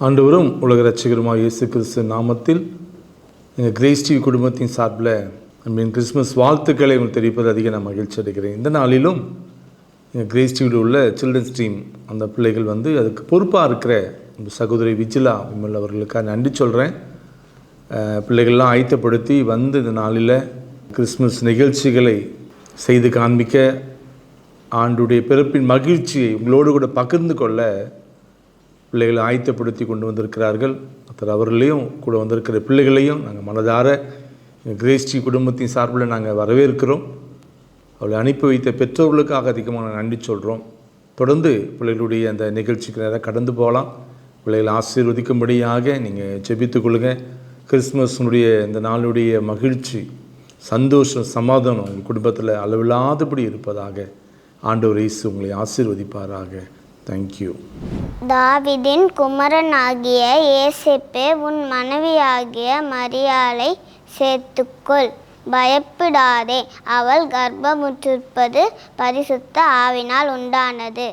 ஆண்டவரும் உலக இரட்சகருமாகிய இயேசு கிறிஸ்து நாமத்தில் எங்கள் கிரேஸ் டிவி குடும்பத்தின் சார்பில் அன்பின் கிறிஸ்மஸ் வாழ்த்துக்களை உங்களுக்கு தெரிவிப்பது அதிக நான் மகிழ்ச்சி அடைகிறேன். இந்த நாளிலும் எங்கள் கிரேஸ் டிவியில் உள்ள சில்ட்ரன்ஸ் டீம் அந்த பிள்ளைகள் அதுக்கு பொறுப்பாக இருக்கிற இந்த சகோதரி விஜிலா விமல் அவர்களுக்காக நன்றி சொல்கிறேன். பிள்ளைகள்லாம் ஆயத்தப்படுத்தி இந்த நாளில் கிறிஸ்மஸ் நிகழ்ச்சிகளை செய்து காண்பிக்க ஆண்டுடைய பிறப்பின் மகிழ்ச்சியை உங்களோடு கூட பகிர்ந்து கொள்ள பிள்ளைகளை ஆயத்தப்படுத்தி கொண்டு வந்திருக்கிறார்கள். அவர்களையும் கூட வந்திருக்கிற பிள்ளைகளையும் நாங்கள் மனதார கிரேஸ் டிவி குடும்பத்தின் சார்பில் நாங்கள் வரவேற்கிறோம். அவளை அனுப்பி வைத்த பெற்றோர்களுக்காக அதிகமாக நன்றி சொல்கிறோம். தொடர்ந்து பிள்ளைகளுடைய அந்த நிகழ்ச்சிக்கு நேராக கடந்து போகலாம். பிள்ளைகளை ஆசீர்வதிக்கும்படியாக நீங்கள் ஜெபித்துக் கொள்ளுங்கள். கிறிஸ்மஸினுடைய இந்த நாளுடைய மகிழ்ச்சி, சந்தோஷம், சமாதானம் உங்கள் குடும்பத்தில் அளவில்லாதபடி இருப்பதாக ஆண்டவர் இயேசு உங்களை ஆசீர்வதிப்பாராக. தேங்க்யூ. தாவீதின் குமாரனாகிய யோசேப்பே, உன் மனைவியாகிய மரியாளை சேர்த்துக்கொள், பயப்படாதே. அவள் கர்ப்பமுற்றிருப்பது பரிசுத்த ஆவினால் உண்டானது.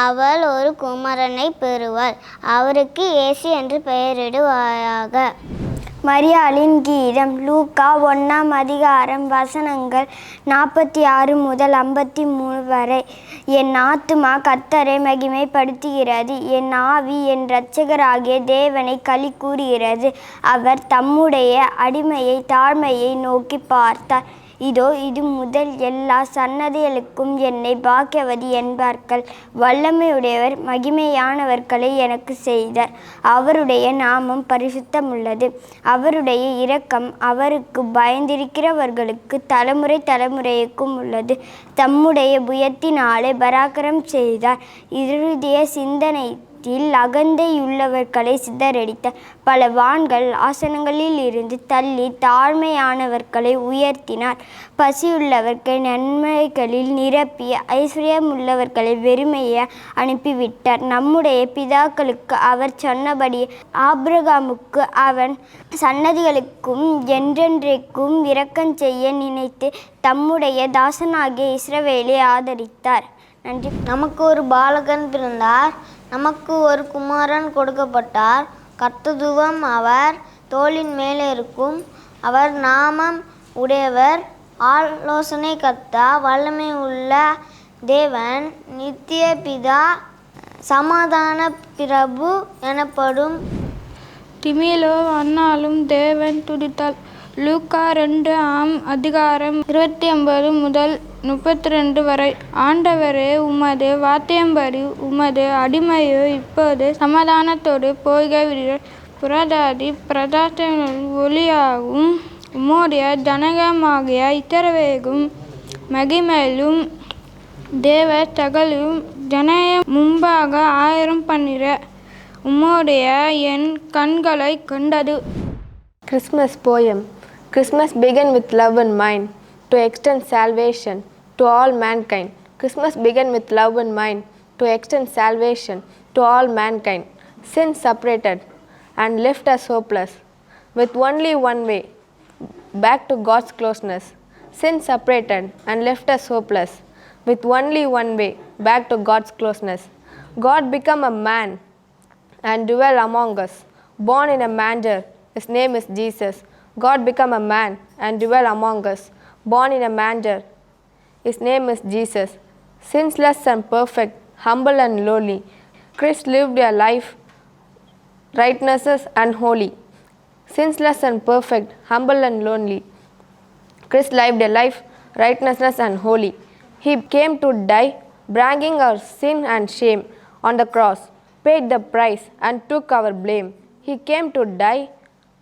அவள் ஒரு குமாரனை பெறுவாள். அவருக்கு இயேசு என்று பெயரிடுவாயாக. மரியாளின் கீதம். லூக்கா 1 அதிகாரம் வசனங்கள் 46 முதல் 53 வரை. என் ஆத்துமா கர்த்தரை மகிமைப்படுத்துகிறது, என் ஆவி என் இரட்சகராகிய தேவனை களி கூறுகிறது. அவர் தம்முடைய அடிமையை தாழ்மையை நோக்கி பார்த்தார். இதோ, இது முதல் எல்லா சன்னதிகளுக்கும் என்னை பாக்கியவதி என்பார்கள். வல்லமையுடையவர் மகிமையானவர்களை எனக்கு செய்தார். அவருடைய நாமம் பரிசுத்தமுள்ளது. அவருடைய இரக்கம் அவருக்கு பயந்திருக்கிறவர்களுக்கு தலைமுறை தலைமுறைக்கும் உள்ளது. தம்முடைய புயத்தினாலே பராக்கிரம் செய்தார். இருதய சிந்தனை அகந்தையுள்ளவர்களை சிதறடித்த. பல வான்கள் ஆசனங்களில் இருந்து தள்ளி தாழ்மையானவர்களை உயர்த்தினார். பசியுள்ளவர்களை நன்மைகளில் நிரப்பி ஐஸ்வர்யமுள்ளவர்களை வெறுமையை அனுப்பிவிட்டார். நம்முடைய பிதாக்களுக்கு அவர் சொன்னபடி ஆபிரகாமுக்கு அவன் சன்னதிகளுக்கும் என்றென்றைக்கும் இரக்கம் செய்ய நினைத்து தம்முடைய தாசனாகிய இஸ்ரவேலை ஆதரித்தார். நன்றி. நமக்கு ஒரு பாலகன் பிறந்தார், நமக்கு ஒரு குமாரன் கொடுக்கப்பட்டார். கர்த்தத்துவம் அவர் தோளின் மேலே இருக்கும். அவர் நாமம் உடையவர், ஆலோசனை கர்த்தா, வல்லமை உள்ள தேவன், நித்திய பிதா, சமாதான பிரபு எனப்படும். திமிலோ அன்னாலும் தேவன் துதித்தாள். லூக்கா 2 அதிகாரம் 29 முதல் 32 வரை. ஆண்டவரே, உமது வார்த்தையம்படி உமது அடிமையோ இப்போது சமாதானத்தோடு போய்விடுகிறார். புரதாதி பிரதாசங்களின் ஒளியாகும் உம்முடைய ஜனகமாகிய இத்தரவேகும் மகிமையிலும் தேவ சகலும் ஜனய முன்பாக ஆயிரம் பண்ணிற உம்முடைய என் கண்களை கண்டது. Christmas poem. Christmas began with love in mind to extend salvation to all mankind. Christmas began with love in mind to extend salvation to all mankind. Sin separated and left us hopeless, with only one way back to God's closeness. Sin separated and left us hopeless, with only one way back to God's closeness. God became a man and dwelt among us, born in a manger. His name is Jesus. God became a man and dwelt among us, born in a manger. His name is Jesus. Sinless and perfect, humble and lowly, Christ lived a life righteous and holy. Sinless and perfect, humble and lonely, Christ lived a life righteousness and holy. He came to die, bringing our sin and shame on the cross, paid the price and took our blame. He came to die,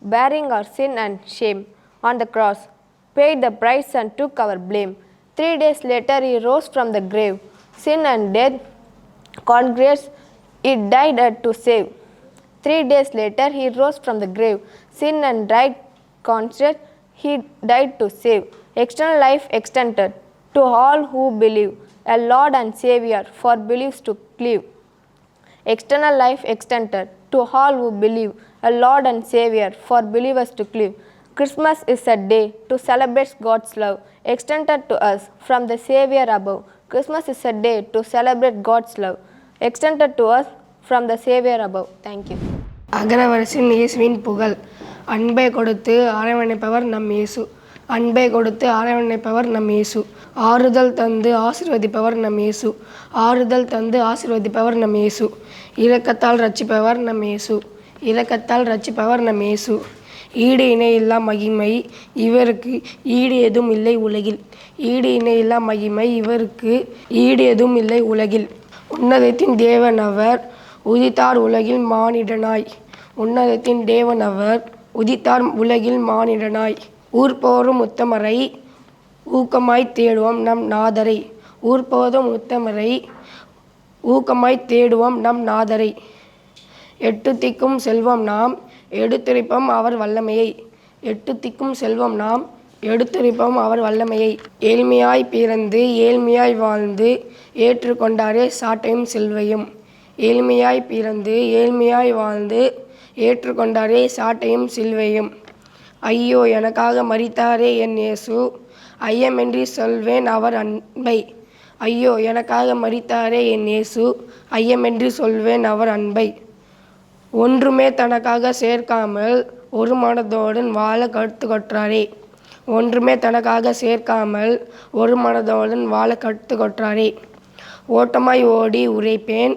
bearing our sin and shame on the cross, paid the price and took our blame. 3 days later he rose from the grave. Sin and death, congrace, he died to save. 3 days later he rose from the grave. Sin and right conscience, he died to save. External life extended to all who believe, a Lord and Savior for beliefs to cleave. External life extended to all who believe, a Lord and Savior for believers to live. Christmas is a day to celebrate God's love extended to us from the Savior above. Christmas is a day to celebrate God's love extended to us from the Savior above. Thank you. அகரவரசின் இயேசுவின் புகழ். அன்பை கொடுத்து அரவணைப்பவர் நம் இயேசு. அன்பை கொடுத்து அரவணைப்பவர் நம் இயேசு. ஆறுதல் தந்து ஆசீர்வதிப்பவர் நம் இயேசு. ஆறுதல் தந்து ஆசீர்வதிப்பவர் நம் இயேசு. இரக்கத்தால் ரட்சிப்பவர் நம் இயேசு. இரக்கத்தால் ரட்சிப்பவர் நம் இயேசு. ஈடு இணையில்லா மகிமை இவருக்கு ஈடு எதுவும் இல்லை உலகில். ஈடு இணையில்லா மகிமை இவருக்கு ஈடு எதுவும் இல்லை உலகில். உன்னதத்தின் தேவன் அவர் உதித்தார் உலகில் மானிடனாய். உன்னதத்தின் தேவன் அவர் உதித்தார் உலகில் மானிடனாய். ஊர்போரும் உத்தமரை ஊக்கமாய் தேடுவோம் நம் நாதரை. ஊர்போதும் உத்தமரை ஊக்கமாய் தேடுவோம் நம் நாதரை. எட்டு திக்கும் செல்வம் நாம் எடுத்துரைப்போம் அவர் வல்லமையை. எட்டு திக்கும் செல்வம் நாம் எடுத்துரைப்போம் அவர் வல்லமையை. ஏழ்மையாய் பிறந்து ஏழ்மையாய் வாழ்ந்து ஏற்றுக்கொண்டாரே சாட்டையும் செல்வையும். ஏழ்மையாய் பிறந்து ஏழ்மையாய் வாழ்ந்து ஏற்றுக்கொண்டாரே சாட்டையும் சிலுவையும். ஐயோ எனக்காக மரித்தாரே என் இயேசு, ஐயமின்றி சொல்வேன் அவர் அன்பை. ஐயோ எனக்காக மரித்தாரே என் இயேசு, ஐயமின்றி சொல்வேன் அவர் அன்பை. ஒன்றுமே தனக்காக சேர்க்காமல் ஒரு மனதோடன் வாழ கற்றுக்கொற்றாரே. ஒன்றுமே தனக்காக சேர்க்காமல் ஒரு மனதோடன் வாழ கற்றுக்கொற்றாரே. ஓட்டமாய் ஓடி உரைப்பேன்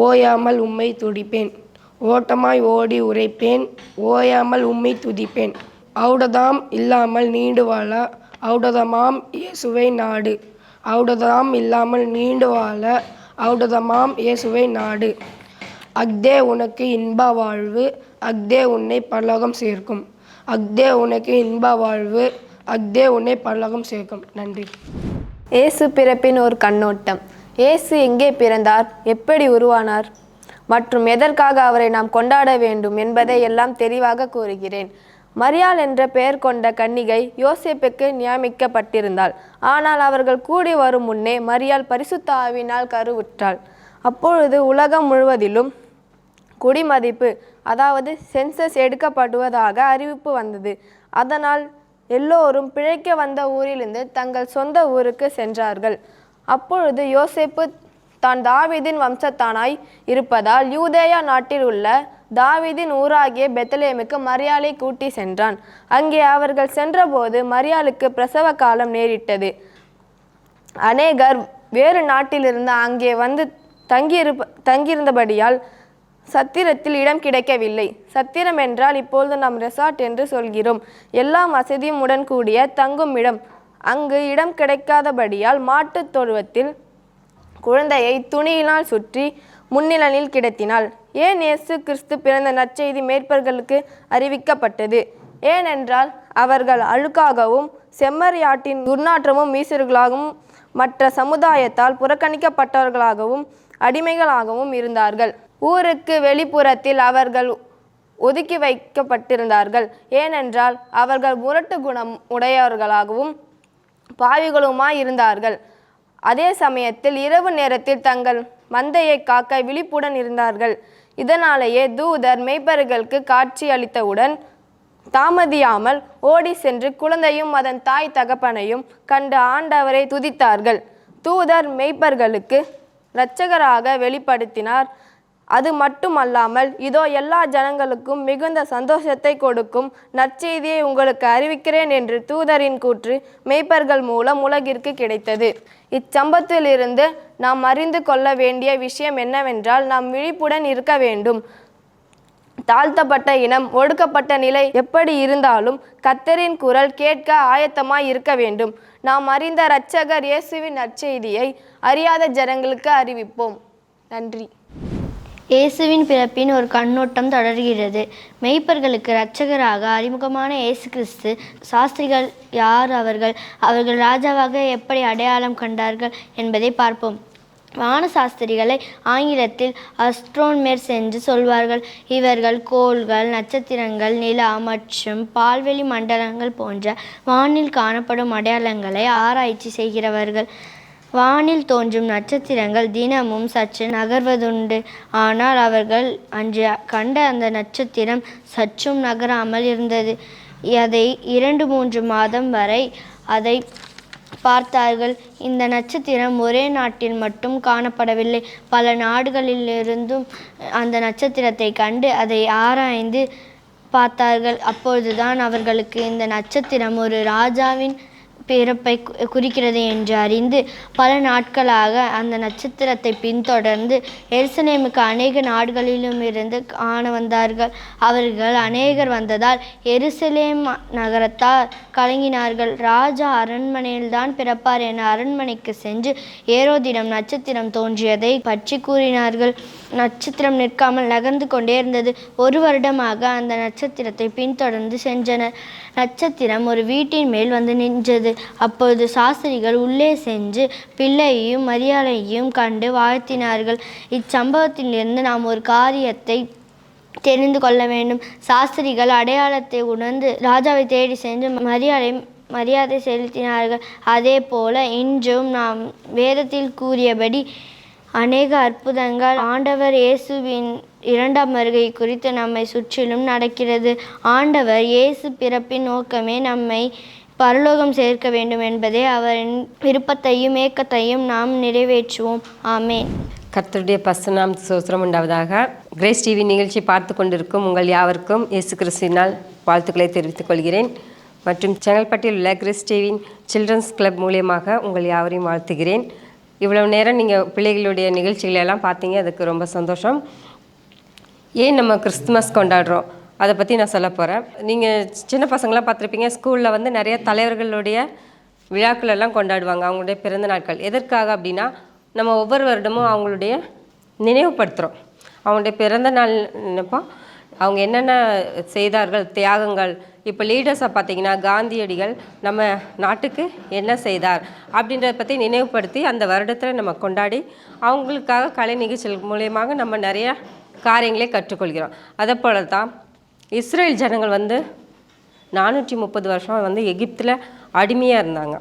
ஓயாமல் உம்மை துதிப்பேன். ஓட்டமாய் ஓடி உரைப்பேன் ஓயாமல் உம்மை துதிப்பேன். ஔடதாம் இல்லாமல் நீண்டு வாழ ஔடதமாம் இயேசுவை நாடு. ஔடதாம் இல்லாமல் நீண்டு வாழ ஔடதமாம் இயேசுவை நாடு. அக்தே உனக்கு இன்ப வாழ்வு அக்தே உன்னை பரலோகம் சேர்க்கும். அக்தே உனக்கு இன்ப வாழ்வு அக்தே உன்னை பரலோகம் சேர்க்கும். நன்றி. இயேசு பிறப்பின் ஒரு கண்ணோட்டம். இயேசு எங்கே பிறந்தார், எப்படி உருவானார் மற்றும் எதற்காக அவரை நாம் கொண்டாட வேண்டும் என்பதை எல்லாம் தெளிவாக கூறுகிறேன். மரியாள் என்ற பெயர் கொண்ட கன்னிகை யோசேப்புக்கு நியமிக்கப்பட்டிருந்தாள். ஆனால் அவர்கள் கூடி வரும் முன்னே மரியாள் பரிசுத்த ஆவியினால் கருவுற்றாள். அப்பொழுது உலகம் முழுவதிலும் குடிமதிப்பு அதாவது சென்சஸ் எடுக்கப்படுவதாக அறிவிப்பு வந்தது. அதனால் எல்லோரும் பிழைக்க வந்த ஊரிலிருந்து தங்கள் சொந்த ஊருக்கு சென்றார்கள். அப்பொழுது யோசேப்பு தான் தாவீதின் வம்சத்தானாய் இருப்பதால் யூதேயா நாட்டில் உள்ள தாவீதின் ஊராகிய பெத்லெகேமுக்கு மரியாளை கூட்டி சென்றான். அங்கே அவர்கள் சென்றபோது மரியாளுக்கு பிரசவ காலம் நேரிட்டது. அநேகர் வேறு நாட்டிலிருந்து அங்கே வந்து தங்கியிருந்தபடியால் சத்திரத்தில் இடம் கிடைக்கவில்லை. சத்திரம் என்றால் இப்பொழுது நாம் ரெசார்ட் என்று சொல்கிறோம். எல்லா வசதியும் உடன் கூடிய தங்கும் இடம். அங்கு இடம் கிடைக்காதபடியால் மாட்டுத் தொழுவத்தில் குழந்தையை துணியினால் சுற்றி முன்னிழலில் கிடத்தினாள். ஏன் இயேசு கிறிஸ்து பிறந்த நற்செய்தி மேய்ப்பர்களுக்கு அறிவிக்கப்பட்டது? ஏனென்றால் அவர்கள் அழுக்காகவும் செம்மறியாட்டின் துர்நாற்றமும் வீசர்களாகவும் மற்ற சமுதாயத்தால் புறக்கணிக்கப்பட்டவர்களாகவும் அடிமைகளாகவும் இருந்தார்கள். ஊருக்கு வெளிப்புறத்தில் அவர்கள் ஒதுக்கி வைக்கப்பட்டிருந்தார்கள். ஏனென்றால் அவர்கள் முரட்டு குணம் உடையவர்களாகவும் பாவிகளுமாய் இருந்தார்கள். அதே சமயத்தில் இரவு நேரத்தில் தங்கள் மந்தையை காக்க விழிப்புடன் இருந்தார்கள். இதனாலேயே தூதர் மேய்ப்பர்களுக்கு காட்சி அளித்தவுடன் தாமதியாமல் ஓடி சென்று குழந்தையும் அதன் தாய் தகப்பனையும் கண்டு ஆண்டவரை துதித்தார்கள். தூதர் மேய்ப்பர்களுக்கு இரட்சகராக வெளிப்படுத்தினார். அது மட்டுமல்லாமல் இதோ எல்லா ஜனங்களுக்கும் மிகுந்த சந்தோஷத்தை கொடுக்கும் நற்செய்தியை உங்களுக்கு அறிவிக்கிறேன் என்று தூதரின் கூற்று மேய்ப்பர்கள் மூலம் உலகிற்கு கிடைத்தது. இச்சம்பவத்திலிருந்து நாம் அறிந்து கொள்ள வேண்டிய விஷயம் என்னவென்றால் நாம் விழிப்புடன் இருக்க வேண்டும். தாழ்த்தப்பட்ட இனம் ஒடுக்கப்பட்ட நிலை எப்படி இருந்தாலும் கர்த்தரின் குரல் கேட்க ஆயத்தமாய் இருக்க வேண்டும். நாம் அறிந்த இரட்சகர் இயேசுவின் நற்செய்தியை அறியாத ஜனங்களுக்கு அறிவிப்போம். நன்றி. இயேசுவின் பிறப்பின் ஒரு கண்ணோட்டம் தொடர்கிறது. மெய்ப்பர்களுக்கு இரட்சகராக அறிமுகமான இயேசு கிறிஸ்து. சாஸ்திரிகள் யார் அவர்கள்? அவர்கள் ராஜாவாக எப்படி அடையாளம் கண்டார்கள் என்பதை பார்ப்போம். வானசாஸ்திரிகளை ஆங்கிலத்தில் அஸ்ட்ரோனமர்ஸ் என்று சொல்வார்கள். இவர்கள் கோள்கள், நட்சத்திரங்கள், நிலா மற்றும் பால்வெளி மண்டலங்கள் போன்ற வானில் காணப்படும் அடையாளங்களை ஆராய்ச்சி செய்கிறவர்கள். வானில் தோன்றும் நட்சத்திரங்கள் தினமும் சற்று நகர்வதுண்டு. ஆனால் அவர்கள் அன்று கண்ட அந்த நட்சத்திரம் சற்றும் நகராமல் இருந்தது. அதை 2-3 மாதம் வரை அதை பார்த்தார்கள். இந்த நட்சத்திரம் ஒரே நாட்டில் மட்டும் காணப்படவில்லை. பல நாடுகளிலிருந்தும் அந்த நட்சத்திரத்தை கண்டு அதை ஆராய்ந்து பார்த்தார்கள். அப்பொழுதுதான் அவர்களுக்கு இந்த நட்சத்திரம் ஒரு ராஜாவின் பிறப்பை குறிக்கிறது என்று அறிந்து பல நாட்களாக அந்த நட்சத்திரத்தை பின்தொடர்ந்து எருசலேமுக்கு அநேக நாடுகளிலும் இருந்து காண வந்தார்கள். அவர்கள் அநேகர் வந்ததால் எருசலேம் நகரத்தார் கலங்கினார்கள். ராஜா அரண்மனையில்தான் பிறப்பார் என அரண்மனைக்கு சென்று ஏரோதிடம் நட்சத்திரம் தோன்றியதை பற்றி கூறினார்கள். நட்சத்திரம் நிற்காமல் நகர்ந்து கொண்டே இருந்தது. 1 வருடமாக அந்த நட்சத்திரத்தை பின்தொடர்ந்து சென்றனர். நட்சத்திரம் ஒரு வீட்டின் மேல் வந்து நின்றது. அப்பொழுது சாஸ்திரிகள் உள்ளே சென்று பிள்ளையையும் மரியாதையையும் கண்டு வாழ்த்தினார்கள். இச்சம்பவத்திலிருந்து நாம் ஒரு காரியத்தை தெரிந்து கொள்ள வேண்டும். சாஸ்திரிகள் அடையாளத்தை உணர்ந்து ராஜாவை தேடி சென்று மரியாதை செலுத்தினார்கள். அதே போல இன்றும் நாம் வேதத்தில் கூறியபடி அநேக அற்புதங்கள் ஆண்டவர் இயேசுவின் 2ஆம் வருகை குறித்து நம்மை சுற்றிலும் நடக்கிறது. ஆண்டவர் இயேசு பிறப்பின் நோக்கமே நம்மை பரலோகம் சேர்க்க வேண்டும் என்பதே அவரின் விருப்பத்தையும் ஏக்கத்தையும் நாம் நிறைவேற்றுவோம். ஆமேன். கர்த்தருடைய பசுநாம் சோத்திரம் உண்டாவதாக. கிரேஸ் டிவி நிகழ்ச்சி பார்த்து கொண்டிருக்கும் உங்கள் யாவருக்கும் இயேசு கிறிஸ்துவினால் வாழ்த்துக்களை தெரிவித்துக் கொள்கிறேன். மற்றும் செங்கல்பட்டில் உள்ள கிரேஸ் டிவியின் சில்ட்ரன்ஸ் கிளப் மூலியமாக உங்கள் யாவரையும் வாழ்த்துகிறேன். இவ்வளவு நேரம் நீங்கள் பிள்ளைகளுடைய நிகழ்ச்சிகளெல்லாம் பார்த்தீங்க, அதுக்கு ரொம்ப சந்தோஷம். ஏன் நம்ம கிறிஸ்துமஸ் கொண்டாடுறோம் அதை பற்றி நான் சொல்ல போகிறேன். நீங்கள் சின்ன பசங்களாம் பார்த்துருப்பீங்க, ஸ்கூலில் வந்து நிறைய தலைவர்களுடைய விழாக்கள் எல்லாம் கொண்டாடுவாங்க, அவங்களுடைய பிறந்த நாட்கள். எதற்காக அப்படின்னா, நம்ம ஒவ்வொரு வருடமும் அவங்களுடைய நினைவுபடுத்துகிறோம். அவங்களுடைய பிறந்த நாள் நினைப்போம், அவங்க என்னென்ன செய்தார்கள், தியாகங்கள். இப்போ லீடர்ஸை பார்த்தீங்கன்னா காந்தியடிகள் நம்ம நாட்டுக்கு என்ன செய்தார் அப்படின்றத பற்றி நினைவுபடுத்தி அந்த வருடத்தில் நம்ம கொண்டாடி அவங்களுக்காக கலை நிகழ்ச்சிகள் மூலியமாக நம்ம நிறைய காரியங்களே கற்றுக்கொள்கிறோம். அதே போல தான் இஸ்ரேல் ஜனங்கள் வந்து 430 வருஷம் வந்து எகிப்தில் அடிமையாக இருந்தாங்க.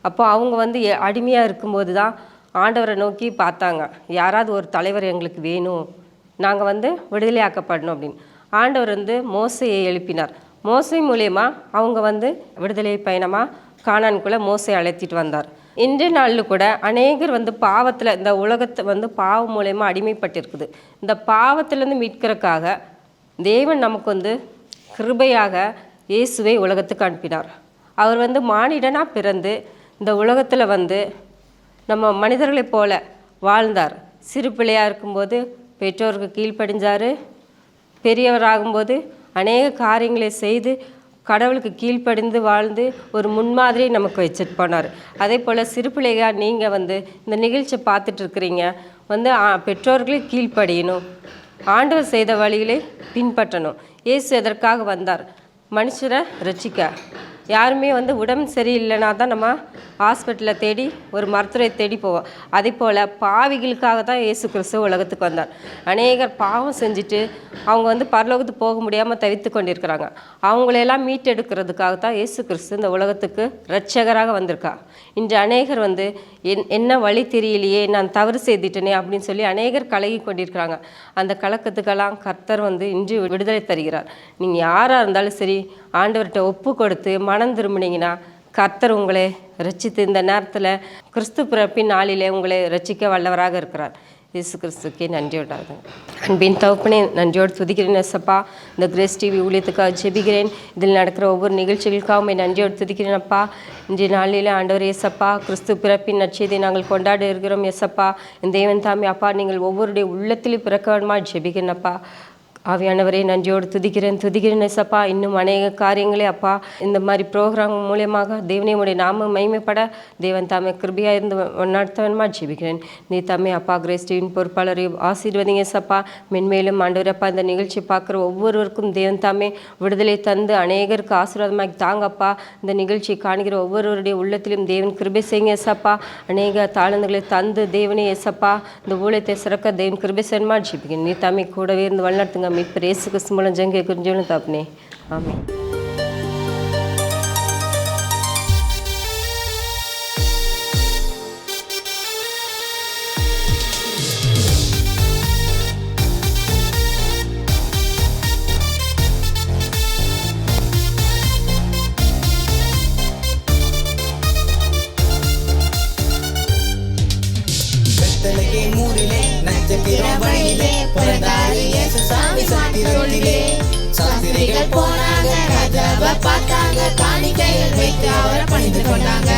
அப்போ அவங்க வந்து அடிமையாக இருக்கும்போது தான் ஆண்டவரை நோக்கி பார்த்தாங்க, யாராவது ஒரு தலைவர் எங்களுக்கு வேணும், நாங்கள் வந்து விடுதலையாக்கப்படணும் அப்படின்னு. ஆண்டவர் வந்து மோசையை எழுப்பினார். மோசை மூலயமா அவங்க வந்து விடுதலை பயணமாக கானானுக்குள்ளே மோசை அழைத்திட்டு வந்தார். இன்றைய நாளில் கூட அநேகர் வந்து பாவத்தில், இந்த உலகத்தை வந்து பாவம் மூலயமா அடிமைப்பட்டிருக்குது. இந்த பாவத்திலேருந்து மீட்கிறதுக்காக தேவன் நமக்கு வந்து கிருபையாக இயேசுவை உலகத்துக்கு அனுப்பினார். அவர் வந்து மானிடனாக பிறந்து இந்த உலகத்தில் வந்து நம்ம மனிதர்களைப் போல வாழ்ந்தார். சிறு பிள்ளையாக இருக்கும்போது பெற்றோருக்கு கீழ்ப்படிஞ்சார். பெரியவராகும்போது அநேக காரியங்களை செய்து கடவுளுக்கு கீழ்ப்படிந்து வாழ்ந்து ஒரு முன்மாதிரி நமக்கு வச்சுட்டு போனார். அதே போல் சிறு பிள்ளையாக நீங்கள் வந்து இந்த நிகழ்ச்சியை பார்த்துட்ருக்குறீங்க, வந்து பெற்றோர்களே கீழ்ப்படியணும், ஆண்டவர் செய்த வழிகளை பின்பற்றணும். இயேசு எதற்காக வந்தார்? மனுஷரை ரட்சிக்க. யாருமே வந்து உடம்பு சரியில்லைனா தான் நம்ம ஹாஸ்பிட்டலில் தேடி ஒரு மருத்துவரை தேடி போவோம். அதே போல் பாவிகளுக்காக தான் இயேசு கிறிஸ்து உலகத்துக்கு வந்தார். அநேகர் பாவம் செஞ்சுட்டு அவங்க வந்து பரலோகத்துக்கு போக முடியாமல் தவித்து கொண்டிருக்கிறாங்க. அவங்களையெல்லாம் மீட்டெடுக்கிறதுக்காக தான் இயேசு கிறிஸ்து இந்த உலகத்துக்கு இரட்சகராக வந்திருக்கா. இன்று அநேகர் வந்து என்ன வழி தெரியலையே, நான் தவறு செய்துட்டேனே அப்படின்னு சொல்லி அநேகர் கலகி கொண்டிருக்கிறாங்க. அந்த கலக்கத்துக்கெல்லாம் கர்த்தர் வந்து இன்று விடுதலை தருகிறார். நீங்கள் யாராக இருந்தாலும் சரி, ஆண்டவர்கிட்ட ஒப்பு கொடுத்து மனம் திரும்பினீங்கன்னா கர்த்தர் உங்களை ரட்சித்து இந்த நேரத்தில் கிறிஸ்து பிறப்பின் நாளிலே உங்களை ரட்சிக்க வல்லவராக இருக்கிறார். இயேசு கிறிஸ்துக்கே நன்றி உண்டாகுது. அன்பின் தகப்பனே, நன்றியோடு துதிக்கிறேன் ஏசப்பா. இந்த கிரேஸ் டிவி ஊழியத்துக்காக ஜெபிக்கிறேன். இதில் நடக்கிற ஒவ்வொரு நிகழ்ச்சிகளுக்காகவும் நன்றியோடு துதிக்கிறேன் அப்பா. இன்றைய நாளில் ஆண்டவர் ஏசப்பா, கிறிஸ்து பிறப்பின் நற்செய்தியை நாங்கள் கொண்டாடி இருக்கிறோம் ஏசப்பா. இந்த தேவன் தாமே அப்பா, நீங்கள் ஒவ்வொருடைய உள்ளத்திலும் பிறக்க வேண்டுமா ஜெபிக்கிறேன் அப்பா. ஆவியானவரே, நன்றியோடு துதிக்கிறேன் ஏசப்பா. இன்னும் அநேக காரியங்களே அப்பா இந்த மாதிரி ப்ரோக்ராம் மூலியமாக தேவனையுடைய நாம மகிமைப்பட தேவன் தாமே கிருபையாக இருந்து நடத்தவன்மா ஜெபிக்கிறேன். நீ தாமே அப்பா கிரேஸ் டிவியின் பொறுப்பாளரை ஆசீர்வதிங்க ஏசப்பா. மென்மேலும் ஆண்டவரப்பா, இந்த நிகழ்ச்சி பார்க்குற ஒவ்வொருவருக்கும் தேவன் தாமே விடுதலை தந்து அநேகருக்கு ஆசீர்வாதமாக தாங்கப்பா. இந்த நிகழ்ச்சி காணுகிற ஒவ்வொருவருடைய உள்ளத்திலும் தேவன் கிருபை செய்யுங்க ஏசப்பா. அநேக தாளந்துகளை தந்து தேவனே ஏசப்பா இந்த ஊழியத்தை சிறக்க தேவன் கிருபை செய்யணுமா ஜெபிக்கிறேன். நீ தாமே கூடவே இருந்து வழிநடத்துங்க. மீட்பர் இயேசு கிறிஸ்து மூலம் ஜெபம் கேட்கிறேன் தகப்பனே. ஆமென். சாஸ்திரிகள் போனாங்க, ராஜாவை பார்த்தாங்க, காணிக்கைகள் வைத்து அவரை பணிந்து கொண்டாங்க.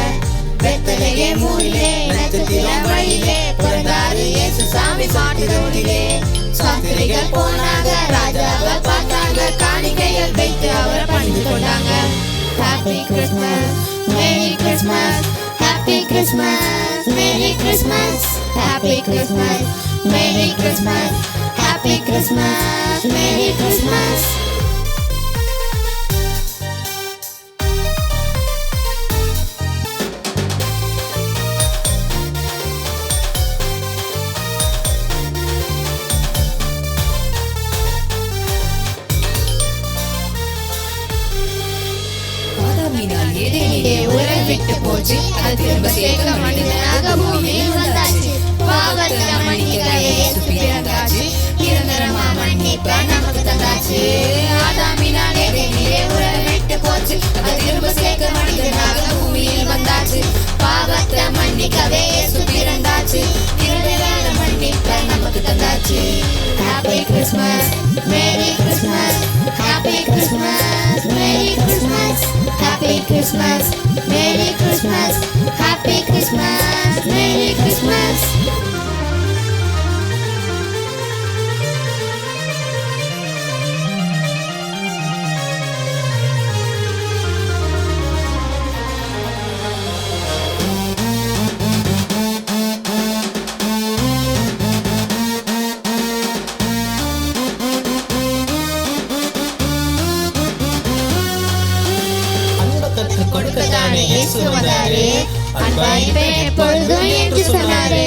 பெத்லகேம் ஊரிலே நட்சத்திரம் வழியிலே பிறந்தாரு இயேசு சாமி மாட்டுதோளிலே. சாஸ்திரிகள் போனாங்க, ராஜாவை பார்த்தாங்க, காணிக்கைகள் வைத்து அவரை பணிந்து கொண்டாங்க. Happy Christmas, Merry Christmas, Happy Christmas, Merry Christmas, Happy Christmas, Merry Christmas, Happy Christmas, Merry Christmas. உலகம் விட்டு போச்சு, அது திரும்ப சேர்க்க மனிதனாக பூமியில் வந்தாச்சு. பாவத்தை மன்னிக்க இயேசு பிறந்தாச்சு, நிரந்தரமா மன்னிப்ப நமக்கு தந்தாச்சு. ஆதாமினால் ஏதேனிலே உலகம் விட்டு போச்சு, அது திரும்ப சேர்க்க மனிதனாக பூமியில் வந்தாச்சு. பாவத்தை மன்னிக்கவே இயேசு பிறந்தாச்சு, நிரந்தர மன்னிப்ப நமக்கு தந்தாச்சு. Happy Christmas, Merry Christmas, Happy Christmas, Merry Christmas, Happy Christmas, Merry Christmas, Happy Christmas, Merry Christmas. கொடுக்கத்தானே இயேசு வந்தாரு, அன்பாயிப்பே எப்பொழுதும் என்று சொன்னாரு.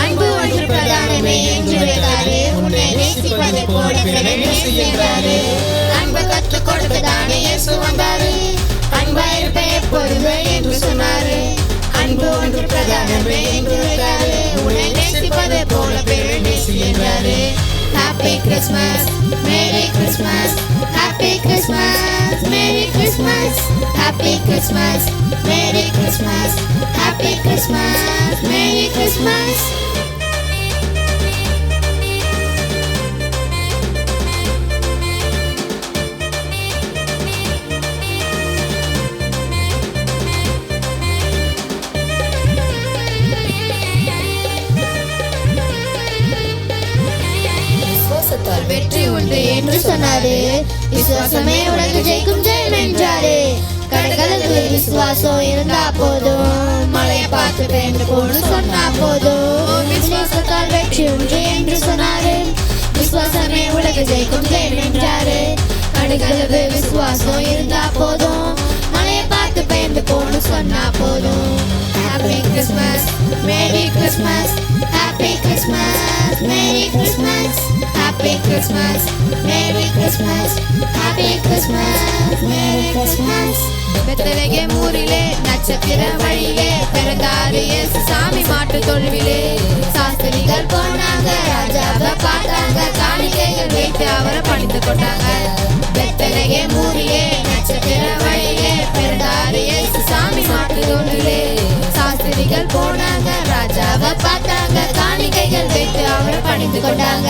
அன்பு ஒன்று பிரதானமே என்று உரைத்தாரு, உன்னை நேசிப்பதை போல பிறரை நேசி என்றாரு. அன்பை கற்றுக் கொடுக்கத்தானே இயேசு வந்தாரு, அன்பாயிப்பே எப்பொழுதும் என்று சொன்னாரு. அன்பு ஒன்று பிரதானமே என்று உரைத்தாரு, உன்னை நேசிப்பதை போல பிறரை நேசி என்றாரு. Happy Christmas, Merry Christmas, Happy Christmas, Merry Christmas, Happy Christmas, Merry Christmas, Happy Christmas, Merry Christmas. வெற்றி உண்டு என்று சொன்னாரு, விசுவாசமே உலக ஜெயிக்கும் ஜெயம் என்றாரு. கடலுக்கு விசுவாசம் இருந்தா போதும், மழையை பார்த்து பெயர்ந்து போன்னு சொன்னா போதும். விசுவாசத்தால் வெற்றி உண்டு என்று சொன்னாரு, விசுவாசமே உலக ஜெயிக்கும் ஜெயம் என்றாரு. கடலுக்கு விசுவாசம் இருந்தா போதும், மழையை பார்த்து பெயர்ந்து போன்னு சொன்னா போதும். Happy Christmas, Merry Christmas, Happy Christmas, Merry Christmas, Happy Christmas, Merry Christmas, Happy Christmas, Merry Christmas. Bethlehem ஊரிலே நட்சத்திரம் வழியிலே பிறந்தாரு இயேசு சாமி மாட்டு தொழுவிலே. சாஸ்திரிகள் போனாங்க, ராஜாவை பார்த்தாங்க, காணிக்கைகள் வைத்து அவரை பணிந்து கொண்டாங்க. பெத்லகேம் ஊரிலே நட்சத்திரம் வழியிலே பிறந்தாரு இயேசு சாமி மாட்டு தொழுவிலே. சாஸ்திரிகள் போனாங்க, ராஜாவை பார்த்தாங்க, காணிக்கைகள் வைத்து அவரை பணிந்து கொண்டாங்க.